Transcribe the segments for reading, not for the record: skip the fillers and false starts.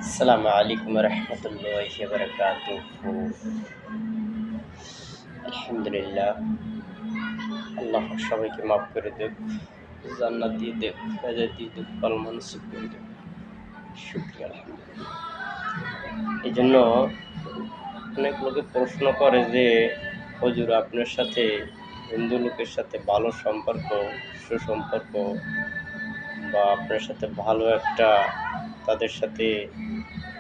আসসালামু আলাইকুম রহমতুল্লাহি ওয়া বারাকাতুহু। আলহামদুলিল্লাহ, আল্লাহ সবাইকে মাফ করে দেখ, জান্নাত দিয়ে দেখ, হেদায়েত দিয়ে দেখ, ভালো মানুষ করে দেখ। শুকরিয়া, আলহামদুলিল্লাহ। এই জন্য অনেক লোকে প্রশ্ন করে যে হুজুর, আপনার সাথে হিন্দু লোকের সাথে ভালো সম্পর্ক, সুসম্পর্ক, বা আপনার সাথে ভালো একটা তাদের সাথে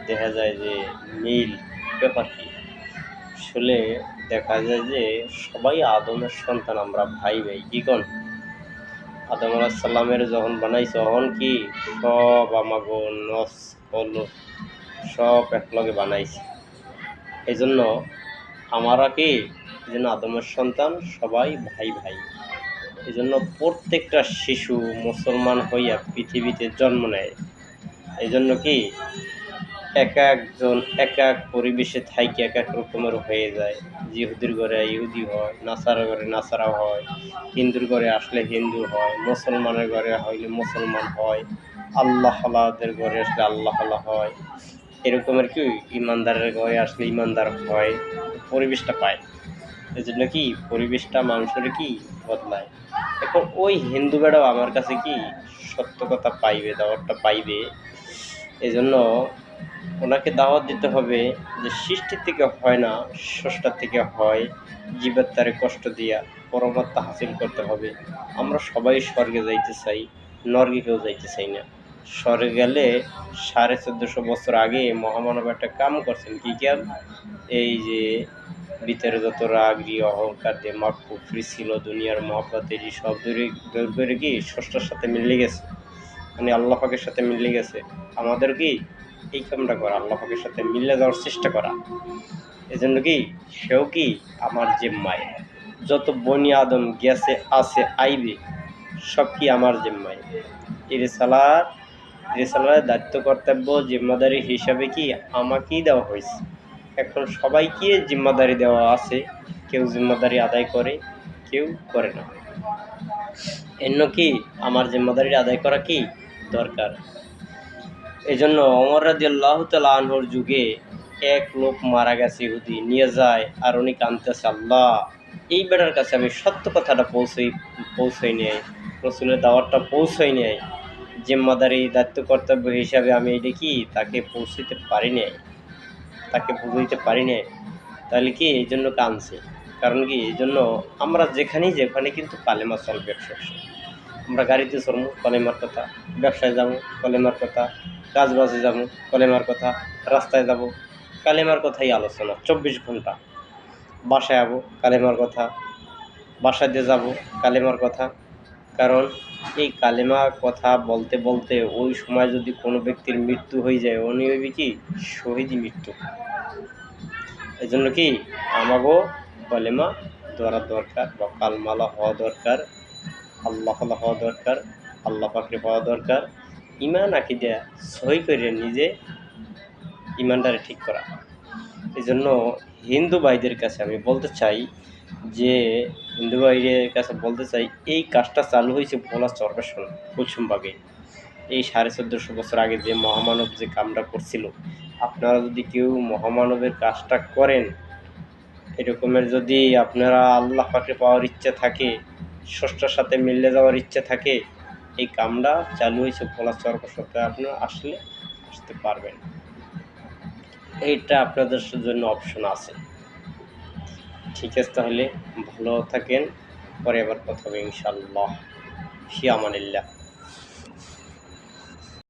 দেখা যায় যে মিল, ব্যাপার কি? আসলে দেখা যায় যে সবাই আদমের সন্তান, আমরা ভাই ভাই। কি কোন? আদম আলাইহিস সালামের যখন বানাইছে তখন কি সব আমাগো নস কল সব একলগে বানাইছে। এই জন্য আমরা কি যেন আদমের সন্তান, সবাই ভাই ভাই। এই জন্য প্রত্যেকটা শিশু মুসলমান হইয়া পৃথিবীতে জন্ম নেয়। এই জন্য কি এক একজন এক এক পরিবেশে থাইকে এক এক রকমের হয়ে যায়। ইহুদির ঘরে ইহুদি হয়, নাসারার ঘরে নাসারা হয়, হিন্দুর ঘরে আসলে হিন্দু হয়, মুসলমানের ঘরে হইলে মুসলমান হয়, আল্লাহ আল্লাহদের ঘরে আসলে আল্লাহ আল্লাহ হয়। এরকমের কি ইমানদারের ঘরে আসলে ইমানদার হয়, পরিবেশটা পায়। এই জন্য কি পরিবেশটা মানুষের কি বদলায়। এখন ওই হিন্দু বেড়াও আমার কাছে কি সত্য কথা পাইবে, দাওয়াতটা পাইবে। এই জন্য ওনাকে দাওয়াত দিতে হবে যে সৃষ্টির থেকে হয় না, স্রষ্টার থেকে হয়। জীবের তারে কষ্ট দিয়া পরমাত্মা হাসিল করতে হবে। আমরা সবাই স্বর্গে যাইতে চাই, নরকে কেউ যাইতে চাই না। স্বর্গে গেলে 1450 বছর আগে মহামানব একটা কাম করছেন। কি কাম? এই যে ভিতরে যত রাগ অহংকার দেমাগ কুফরি ছিল, দুনিয়ার মহব্বতের সব দূর করে কি স্রষ্টার সাথে মিলে গেছে, মানে আল্লাহ পাকের সাথে মিলে গেছে। আমাদের কি এই কামটা করা, আল্লাহ পাকের সাথে মিলে যাওয়ার চেষ্টা করা। এজন্য কি সেও কি আমার জিম্মায়, যত বনি আদম গেছে আছে আইবে সব কি আমার জিম্মায়। এই রেসালার দায়িত্ব কর্তব্য জিম্মাদারি হিসাবে কি আমাকেই দেওয়া হয়েছে। এখন সবাইকে জিম্মাদারি দেওয়া আছে, কেউ জিম্মাদারি আদায় করে, কেউ করে না। এন্য কি আমার জিম্মাদারি আদায় করা কি দরকার। এই জন্য ওমর রাদিয়াল্লাহু তাআলা আনহুর যুগে এক লোক মারা গেছে, ইহুদি নিয়ে যায়, আর উনি কাঁদতেছে, আল্লাহ এই বেটার কাছে আমি সত্য কথাটা পৌঁছাই নেয়, রসুলের দাওয়াতটা পৌঁছাই নেয়, জিম্মাদারি দায়িত্ব কর্তব্য হিসাবে আমি এটা কি তাকে পৌঁছাইতে পারি নাই, তাকে বুঝাইতে পারি নাই। তাহলে কি এই জন্য কাঁদছে। কারণ কি এই জন্য আমরা যেখানে কিন্তু কালেমা চলবে। আমরা গাড়িতে চলবো কলেমার কথা, ব্যবসায় যাবো কলেমার কথা, কাজ বাজে যাবো কলেমার কথা, রাস্তায় যাব কালেমার কথাই আলোচনা 24 ঘন্টা। বাসায় যাবো কালেমার কথা, বাসা দিয়ে যাবো কালেমার কথা। কারণ এই কালেমা কথা বলতে বলতে ওই সময় যদি কোনো ব্যক্তির মৃত্যু হয়ে যায়, উনি হইবে কি শহীদি মৃত্যু। এই জন্য কি আমাগো কলেমা ধরা দরকার, বা কালমালা হওয়া দরকার, আল্লাহ হওয়া দরকার, আল্লাহ পাকরে হওয়া দরকার। ইমান আকিদা সহি করে নিজে ইমানদারে ঠিক করা। এই জন্য হিন্দু ভাইদের কাছে আমি বলতে চাই যে হিন্দু ভাইদের কাছে বলতে চাই এই কাজটা চালু হয়েছে ভোলা চরবেশন কুলসুমবাগে। এই 1450 বছর আগে যে মহামানব যে কামটা করছিল, আপনারা যদি কেউ মহামানবের কাজটা করেন, এরকমের যদি আপনারা আল্লাহ পাকে পাওয়ার ইচ্ছা থাকে, স্রষ্টার সাথে মিলে যাওয়ার ইচ্ছা থাকে, এই কামটা চালু হয়েছে ভোলা চরবেশনে। আপনারা আসতে পারবেন, এইটা আপনাদের জন্য অপশন আছে। ঠিক আছে, তাহলে ভালো থাকেন, পরে আবার কথা হবে ইনশাআল্লাহ। ফি আমানিল্লাহ।